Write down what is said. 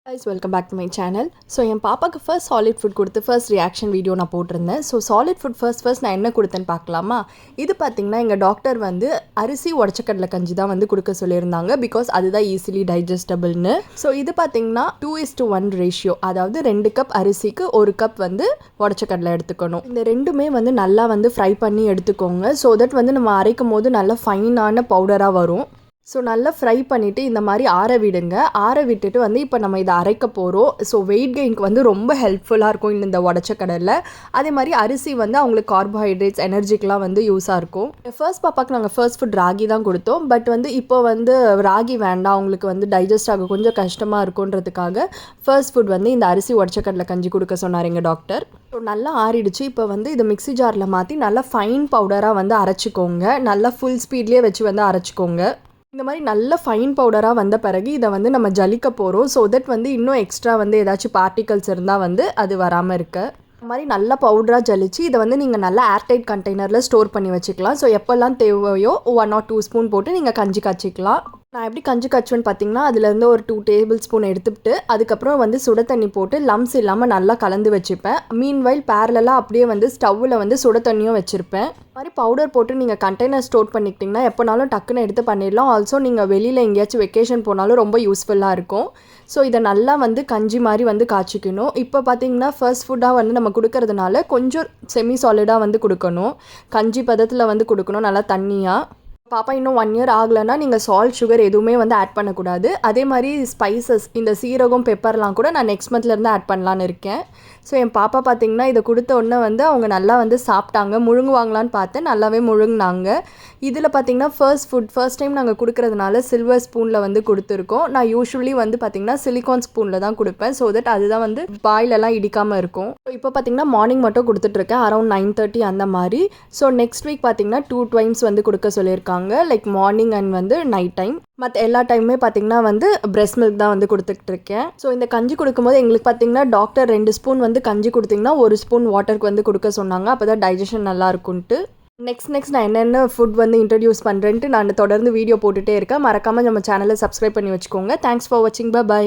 guys, welcome back to my channel. So என் பாப்பாவுக்கு first solid food கொடுத்து first reaction video நான் போட்டிருந்தேன். ஸோ சாலிட் ஃபுட் ஃபர்ஸ்ட் நான் என்ன கொடுத்தேன்னு பார்க்கலாமா? இது பார்த்திங்கன்னா எங்கள் டாக்டர் வந்து அரிசி உடச்சக்கடலை கஞ்சி தான் வந்து கொடுக்க சொல்லியிருந்தாங்க. பிகாஸ் அதுதான் ஈஸிலி டைஜஸ்டபிள்னு. ஸோ இது பார்த்திங்கன்னா 2:1 ரேஷியோ, அதாவது 2 கப் அரிசிக்கு 1 கப் வந்து உடச்சக்கடலை எடுத்துக்கணும். இந்த ரெண்டுமே வந்து நல்லா வந்து ஃப்ரை பண்ணி எடுத்துக்கோங்க. ஸோ தட் வந்து நம்ம அரைக்கும் போது நல்லா ஃபைனான பவுடராக வரும். ஸோ நல்லா ஃப்ரை பண்ணிவிட்டு இந்த மாதிரி ஆற விடுங்க. ஆற விட்டுட்டு வந்து இப்போ நம்ம இதை அரைக்க போகிறோம். ஸோ வெயிட் கெயினுக்கு வந்து ரொம்ப ஹெல்ப்ஃபுல்லாக இருக்கும் இந்த உடச்சக்கடலை. அதே மாதிரி அரிசி வந்து அவங்களுக்கு கார்போஹைட்ரேட்ஸ் எனர்ஜிக்கெலாம் வந்து யூஸாக இருக்கும். ஃபர்ஸ்ட் பாப்பாக்கு நாங்கள் ஃபர்ஸ்ட் ஃபுட் ராகி தான் கொடுத்தோம். பட் வந்து இப்போ வந்து ராகி வேண்டாம், அவங்களுக்கு வந்து டைஜஸ்ட் ஆக கொஞ்சம் கஷ்டமாக இருக்குன்றதுக்காக ஃபர்ஸ்ட் ஃபுட் வந்து இந்த அரிசி உடச்சக்கடலை கஞ்சி கொடுக்க சொன்னார் எங்கள் டாக்டர். ஸோ நல்லா ஆறிடுச்சு. இப்போ வந்து இதை மிக்ஸி ஜாரில் மாற்றி நல்லா ஃபைன் பவுடராக வந்து அரைச்சிக்கோங்க. நல்லா ஃபுல் ஸ்பீட்லேயே வச்சு வந்து அரைச்சிக்கோங்க. இந்த மாதிரி நல்ல ஃபைன் பவுடராக வந்த பிறகு இதை வந்து நம்ம ஜலிக்க போகிறோம். ஸோ தட் வந்து இன்னும் எக்ஸ்ட்ரா வந்து ஏதாச்சும் பார்ட்டிகல்ஸ் இருந்தால் வந்து அது வராமல் இருக்க. இந்த மாதிரி நல்ல பவுடராக ஜலிச்சு இதை வந்து நீங்கள் நல்லா ஏர்டைட் கண்டெய்னரில் ஸ்டோர் பண்ணி வச்சுக்கலாம். ஸோ எப்போல்லாம் தேவையோ 1 or 2 ஸ்பூன் போட்டு நீங்கள் கஞ்சி காய்ச்சிக்கலாம். நான் எப்படி கஞ்சி காய்ச்சுவேன்னு பார்த்தீங்கன்னா, அதுலேருந்து ஒரு 2 டேபிள் ஸ்பூன் எடுத்துக்கிட்டு அதுக்கப்புறம் வந்து சுட தண்ணி போட்டு லம்ஸ் இல்லாமல் நல்லா கலந்து வச்சுப்பேன். மீன்வைல் பேரலாக அப்படியே வந்து ஸ்டவ்வில் வந்து சுட தண்ணியும் வச்சுருப்பேன். இந்த மாதிரி பவுடர் போட்டு நீங்கள் கண்டெய்னர் ஸ்டோர் பண்ணிக்கிட்டிங்கன்னா எப்போனாலும் டக்குன்னு எடுத்து பண்ணிடலாம். ஆல்சோ நீங்கள் வெளியில் எங்கேயாச்சும் வெக்கேஷன் போனாலும் ரொம்ப யூஸ்ஃபுல்லாக இருக்கும். ஸோ இதை நல்லா வந்து கஞ்சி மாதிரி வந்து காய்ச்சிக்கணும். இப்போ பார்த்தீங்கன்னா ஃபர்ஸ்ட் ஃபுட்டாக வந்து நம்ம கொடுக்கறதுனால கொஞ்சம் செமி சாலிடாக வந்து கொடுக்கணும். கஞ்சி பதத்தில் வந்து கொடுக்கணும், நல்லா தண்ணியாக. பாப்பா இன்னும் 1 இயர் ஆகலைன்னா நீங்கள் சால்ட் சுகர் எதுவுமே வந்து ஆட் பண்ணக்கூடாது. அதே மாதிரி ஸ்பைசஸ் இந்த சீரகம் பெப்பர்லாம் கூட நான் நெக்ஸ்ட் மந்த்லேருந்து ஆட் பண்ணலான்னு இருக்கேன். ஸோ என் பாப்பா பார்த்திங்கன்னா இதை கொடுத்த உடனே வந்து அவங்க நல்லா வந்து சாப்பிட்டாங்க. முழுங்குவாங்களான்னு பார்த்தேன், நல்லாவே முழுங்கினாங்க. இதில் பார்த்திங்கன்னா ஃபர்ஸ்ட் டைம் நாங்கள் கொடுக்குறதுனால சில்வர் ஸ்பூனில் வந்து கொடுத்துருக்கோம். நான் யூஸ்வலி வந்து பார்த்திங்கன்னா சிலிகான் ஸ்பூனில் தான் கொடுப்பேன். ஸோ தட் அதுதான் வந்து பாயிலெல்லாம் இடிக்காமல் இருக்கும். இப்போ பார்த்திங்கன்னா மார்னிங் மட்டும் கொடுத்துட்ருக்கேன், அரௌண்ட் 9:30 அந்த மாதிரி. ஸோ நெக்ஸ்ட் வீக் பார்த்திங்கன்னா 2 times வந்து கொடுக்க சொல்லியிருக்காங்க, லைக் மார்னிங் அண்ட் வந்து நைட் டைம். மற்ற எல்லா டைமுமே பார்த்திங்கன்னா வந்து பிரெஸ்ட் மில்க் தான் வந்து கொடுத்துட்ருக்கேன். ஸோ இந்த கஞ்சி கொடுக்கும்போது எங்களுக்கு பார்த்திங்கன்னா டாக்டர் 2 ஸ்பூன் வந்து கஞ்சி கொடுத்திங்கன்னா 1 ஸ்பூன் வாட்டருக்கு வந்து கொடுக்க சொன்னாங்க. அப்போ தான் டைஜஷன் நல்லா இருக்குன்ட்டு. நெக்ஸ்ட் நான் என்னென்ன ஃபுட் வந்து இன்ட்ரடியூஸ் பண்ணுறேன்ட்டு நான் தொடர்ந்து வீடியோ போட்டுகிட்டே இருக்கேன். மறக்காமல் நம்ம சேனலை சப்ஸ்கிரைப் பண்ணி வச்சுக்கோங்க. தேங்க்ஸ் ஃபார் வாட்சிங். பை.